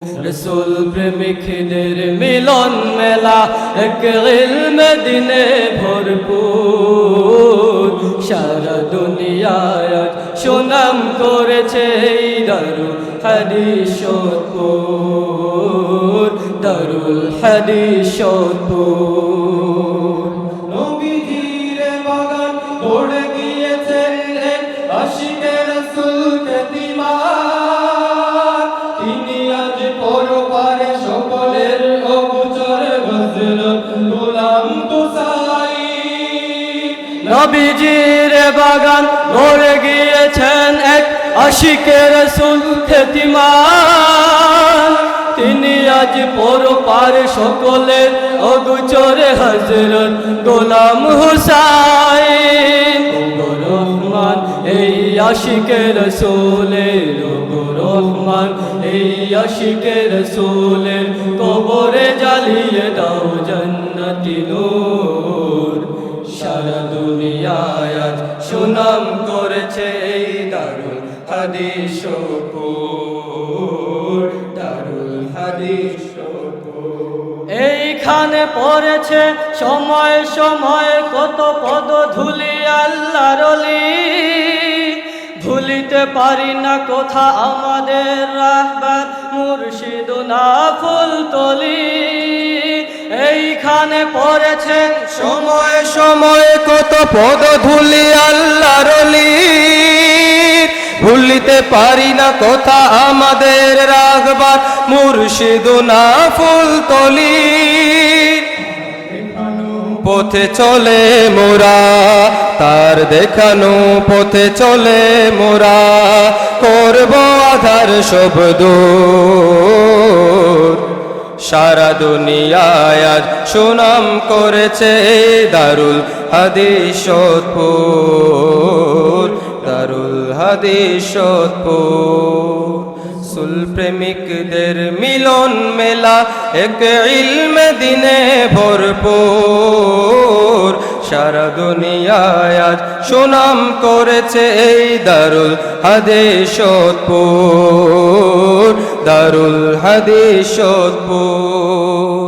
रसूल प्रेमिकদের মিলন মেলা এক ইলমে দিনে ভরপুর সারা দুনিয়ায় সুনাম করেছে এই দারুল হাদিস সোদপুর দারুল হাদিস সোদপুর নবীজির বাগান গড়ে গিয়েছে এক আশিকে রাসূল খেতিমা পরপারে সকলের অগোচর হযরত গোলাম তুসাই নবীজির বাগান গড়ে গিয়েছেন এক আশিকে রাসূল খেতিমান তিনি আজ পরপারে সকলের অগোচর হযরত গোলাম হুসাইন রহমান এই আশিকে রাসূলের রহমান এই আশিকে রাসূলের কবরে জ্বালিয়ে দাও জান্নাতি নূর সারা দুনিয়ায় আজ সুনাম করেছে এই দারুল হাদিস সোদপুর দারুল হাদিস সোদপুর এইখানে পড়েছে সময় সময় কত পদধূলি আল্লাহর ওলি ভুলিতে পারি না কথা আমাদের রাহবার মুর্শিদুনা ফুলতলি এইখানে পড়েছে সময় সময় কত পদধূলি আল্লাহর ওলি ভুলিতে পারি না কথা আমাদের রাহবার মুর্শিদুনা ফুলতলি পথে চলে মোরা তার দেখানো পথে চলে মোরা করব আধার সব দূর সারা দুনিয়ায় আজ সুনাম করেছে দারুল হাদিস সোদপুর দারুল হাদিস সোদপুর রসূল প্রেমিকদের মিলন মেলা এক ইলমে দিনে ভরপুর সারা দুনিয়ায় আজ সুনাম করেছে এই দারুল হাদিস সোদপুর দারুল হাদিস সোদপুর।